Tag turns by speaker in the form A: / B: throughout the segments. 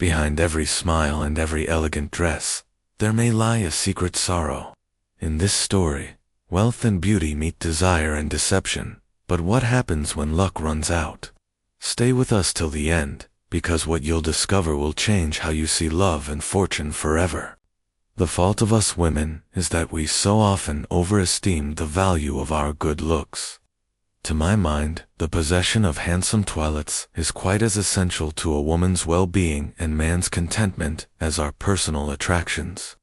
A: Behind every smile and every elegant dress, there may lie a secret sorrow. In this story, wealth and beauty meet desire and deception, but what happens when luck runs out? Stay with us till the end, because what you'll discover will change how you see love and fortune forever. The fault of us women is that we so often overesteem the value of our good looks. To my mind, the possession of handsome toilettes is quite as essential to a woman's well-being and man's contentment as our personal attractions.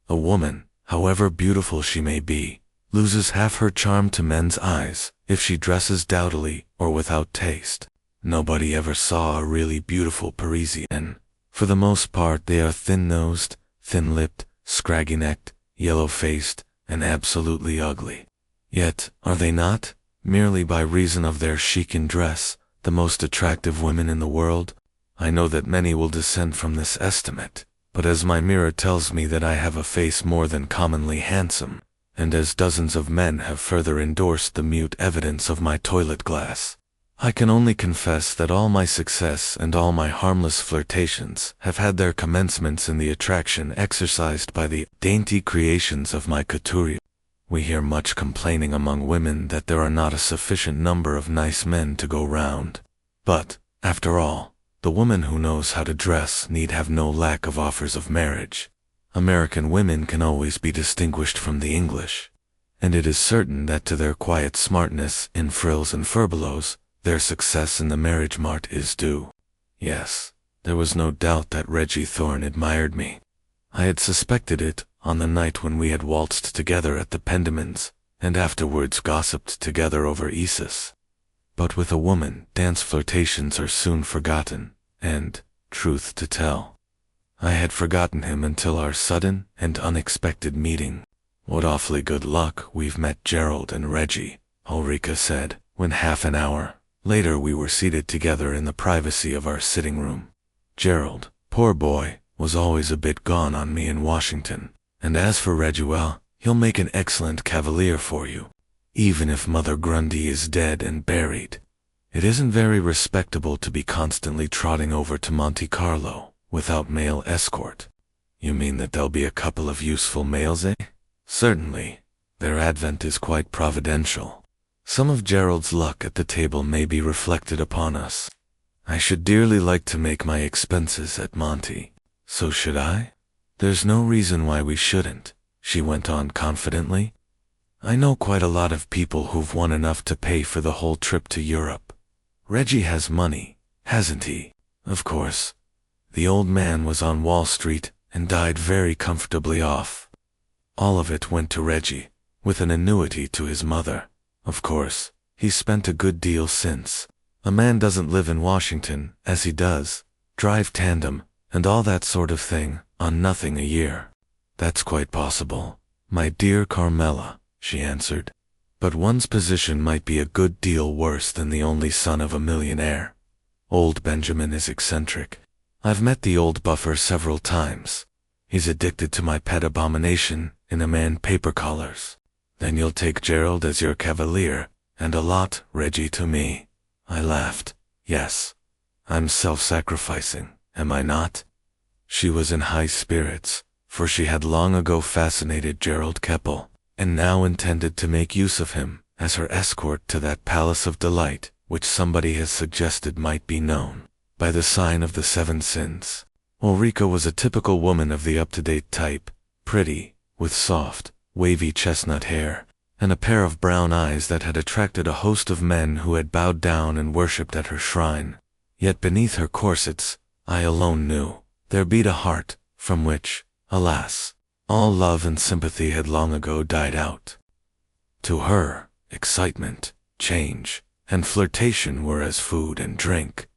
A: A woman, however beautiful she may be, loses half her charm to men's eyes if she dresses dowdily or without taste. Nobody ever saw a really beautiful Parisian. For the most part, they are thin-nosed, thin-lipped, scraggy-necked, yellow-faced, and absolutely ugly. Yet, are they not, merely by reason of their chic in dress, the most attractive women in the world? I know that many will dissent from this estimate, but as my mirror tells me that I have a face more than commonly handsome, and as dozens of men have further endorsed the mute evidence of my toilet glass, I can only confess that all my success and all my harmless flirtations have had their commencements in the attraction exercised by the dainty creations of my couturier. We hear much complaining among women that there are not a sufficient number of nice men to go round. But, after all, the woman who knows how to dress need have no lack of offers of marriage. American women can always be distinguished from the English, and it is certain that to their quiet smartness in frills and furbelows, their success in the marriage mart is due. Yes, there was no doubt that Reggie Thorne admired me. I had suspected it on the night when we had waltzed together at the Pendamins, and afterwards gossiped together over Isis. But with a woman, dance flirtations are soon forgotten, and, truth to tell, I had forgotten him until our sudden and unexpected meeting. "What awfully good luck we've met Gerald and Reggie," Ulrika said, when half an hour later we were seated together in the privacy of our sitting room. Gerald, poor boy, was always a bit gone on me in Washington. And as for Reggie, well, he'll make an excellent cavalier for you, even if Mother Grundy is dead and buried. It isn't very respectable to be constantly trotting over to Monte Carlo without male escort. You mean that there'll be a couple of useful males, eh? Certainly. Their advent is quite providential. Some of Gerald's luck at the table may be reflected upon us. I should dearly like to make my expenses at Monte. So should I? There's no reason why we shouldn't, she went on confidently. I know quite a lot of people who've won enough to pay for the whole trip to Europe. Reggie has money, hasn't he? Of course. The old man was on Wall Street and died very comfortably off. All of it went to Reggie, with an annuity to his mother. Of course, he's spent a good deal since. A man doesn't live in Washington, as he does, drive tandem, and all that sort of thing, on nothing a year. That's quite possible, my dear Carmela, she answered. But one's position might be a good deal worse than the only son of a millionaire. Old Benjamin is eccentric. I've met the old buffer several times. He's addicted to my pet abomination in a man paper collars. Then you'll take Gerald as your cavalier, and a lot, Reggie, to me. I laughed. Yes. I'm self-sacrificing, am I not? She was in high spirits, for she had long ago fascinated Gerald Keppel, and now intended to make use of him as her escort to that palace of delight which somebody has suggested might be known by the sign of the 7 sins. Ulrika was a typical woman of the up-to-date type, pretty, with soft, wavy chestnut hair, and a pair of brown eyes that had attracted a host of men who had bowed down and worshipped at her shrine. Yet beneath her corsets, I alone knew, there beat a heart, from which, alas, all love and sympathy had long ago died out. To her, excitement, change, and flirtation were as food and drink.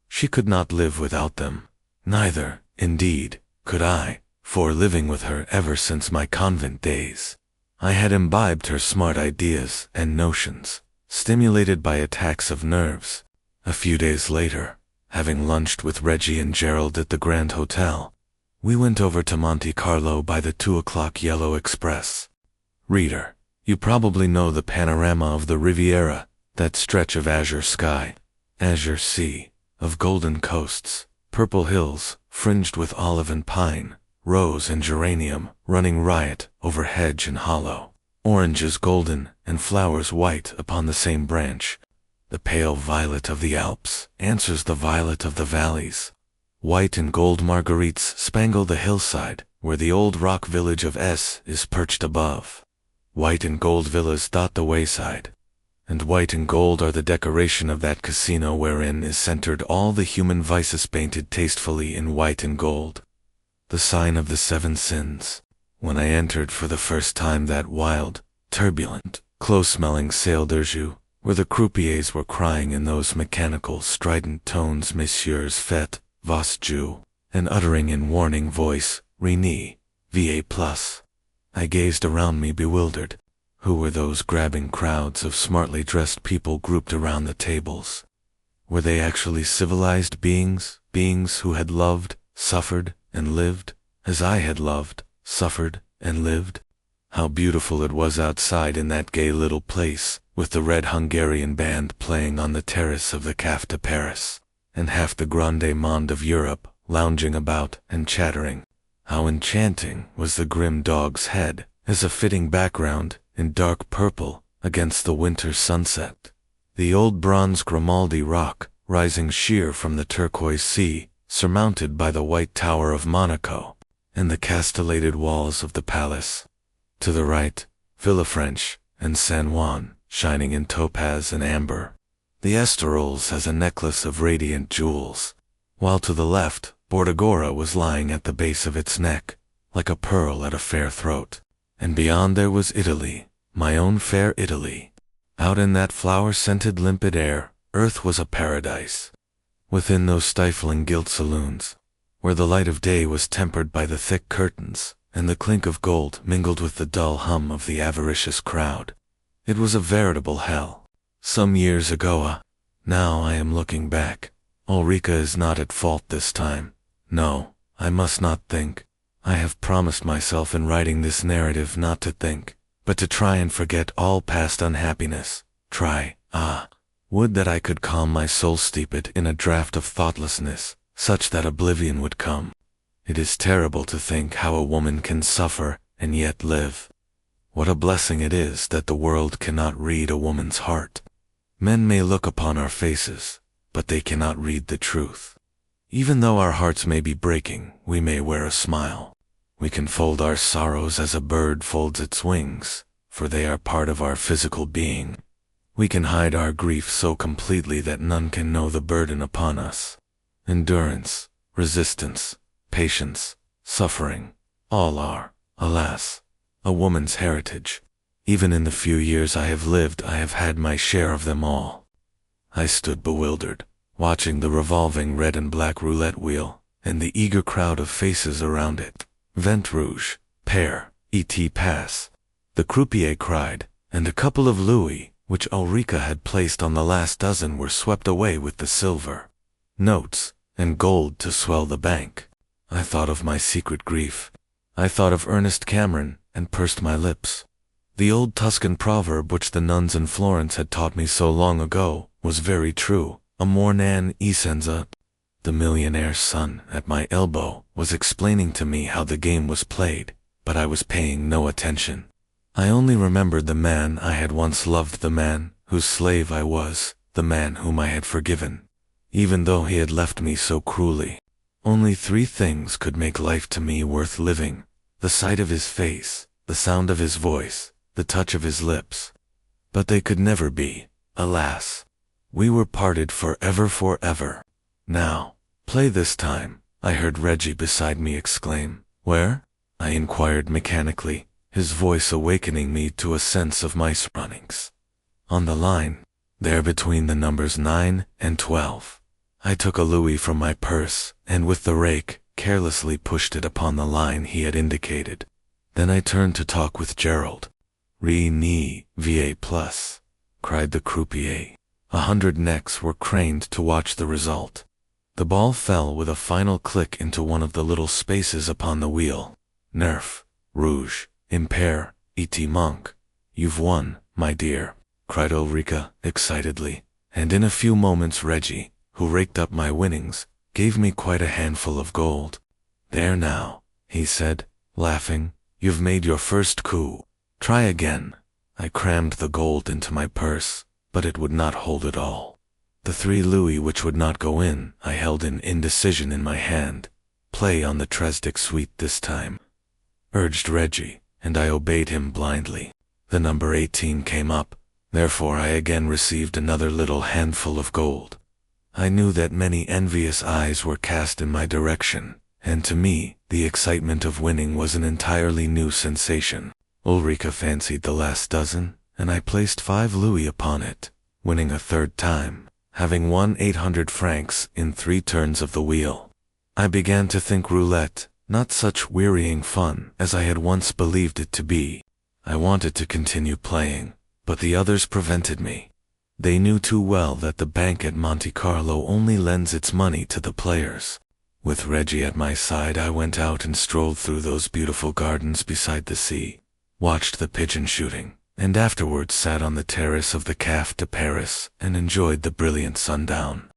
A: She could not live without them. Neither, indeed, could I, for living with her ever since my convent days, I had imbibed her smart ideas and notions, stimulated by attacks of nerves. A few days later, having lunched with Reggie and Gerald at the Grand Hotel, we went over to Monte Carlo by the 2 o'clock Yellow Express. Reader, you probably know the panorama of the Riviera, that stretch of azure sky, azure sea, of golden coasts, Purple hills, fringed with olive and pine, rose and geranium, running riot over hedge and hollow. Oranges golden, and flowers white upon the same branch. The pale violet of the Alps answers the violet of the valleys. White and gold marguerites spangle the hillside, where the old rock village of S is perched above. White and gold villas dot the wayside. And white and gold are the decoration of that casino wherein is centered all the human vices painted tastefully in white and gold. The sign of the 7 sins. When I entered for the first time that wild, turbulent, close-smelling salle d'argent, where the croupiers were crying in those mechanical, strident tones, Messieurs, faites vos jeux, and uttering in warning voice, Renée, va+. I gazed around me bewildered. Who were those grabbing crowds of smartly dressed people grouped around the tables? Were they actually civilized beings, beings who had loved, suffered, and lived, as I had loved, suffered, and lived? How beautiful it was outside in that gay little place, with the red Hungarian band playing on the terrace of the Café de Paris, and half the Grande Monde of Europe lounging about and chattering. How enchanting was the grim dog's head, as a fitting background, in dark purple, against the winter sunset. The old bronze Grimaldi rock, rising sheer from the turquoise sea, surmounted by the white tower of Monaco, and the castellated walls of the palace. To the right, Villefranche and San Juan, shining in topaz and amber. The Estorils as a necklace of radiant jewels, while to the left, Bordighera was lying at the base of its neck, like a pearl at a fair throat. And beyond there was Italy, my own fair Italy. Out in that flower-scented limpid air, earth was a paradise. Within those stifling gilt saloons, where the light of day was tempered by the thick curtains, and the clink of gold mingled with the dull hum of the avaricious crowd. It was a veritable hell. Some years ago, now I am looking back. Ulrica is not at fault this time. No, I must not think. I have promised myself in writing this narrative not to think, but to try and forget all past unhappiness. Would that I could calm my soul, steep it in a draught of thoughtlessness, such that oblivion would come. It is terrible to think how a woman can suffer and yet live. What a blessing it is that the world cannot read a woman's heart. Men may look upon our faces, but they cannot read the truth. Even though our hearts may be breaking, we may wear a smile. We can fold our sorrows as a bird folds its wings, for they are part of our physical being. We can hide our grief so completely that none can know the burden upon us. Endurance, resistance, patience, suffering, all are, alas, a woman's heritage. Even in the few years I have lived, I have had my share of them all. I stood bewildered, watching the revolving red and black roulette wheel, and the eager crowd of faces around it. Vent rouge, pair, et pass, the croupier cried, and a couple of louis, which Ulrica had placed on the last dozen, were swept away with the silver notes and gold to swell the bank. I thought of my secret grief. I thought of Ernest Cameron, and pursed my lips. The old Tuscan proverb which the nuns in Florence had taught me so long ago was very true. Amor non essenza. The millionaire's son, at my elbow, was explaining to me how the game was played, but I was paying no attention. I only remembered the man I had once loved, the man whose slave I was, the man whom I had forgiven, even though he had left me so cruelly. Only 3 things could make life to me worth living: the sight of his face, the sound of his voice, the touch of his lips. But they could never be, alas. We were parted forever, forever. Now, play this time, I heard Reggie beside me exclaim. Where? I inquired mechanically, his voice awakening me to a sense of my surroundings. On the line, there between the numbers 9 and 12. I took a louis from my purse, and with the rake, carelessly pushed it upon the line he had indicated. Then I turned to talk with Gerald. Renée, va+, cried the croupier. 100 necks were craned to watch the result. The ball fell with a final click into one of the little spaces upon the wheel. Nerf, rouge, impair, et manque. You've won, my dear, cried Ulrica excitedly, and in a few moments Reggie, who raked up my winnings, gave me quite a handful of gold. "There now," he said, laughing, "you've made your first coup. Try again." I crammed the gold into my purse, but it would not hold it all. The 3 louis which would not go in, I held in indecision in my hand. "Play on the Tresdick suite this time," urged Reggie, and I obeyed him blindly. The number 18 came up, therefore I again received another little handful of gold. I knew that many envious eyes were cast in my direction, and to me, the excitement of winning was an entirely new sensation. Ulrika fancied the last dozen, and I placed 5 louis upon it, winning a third time, having won 800 francs in 3 turns of the wheel. I began to think roulette not such wearying fun as I had once believed it to be. I wanted to continue playing, but the others prevented me. They knew too well that the bank at Monte Carlo only lends its money to the players. With Reggie at my side, I went out and strolled through those beautiful gardens beside the sea, watched the pigeon shooting, and afterwards sat on the terrace of the Café de Paris and enjoyed the brilliant sundown.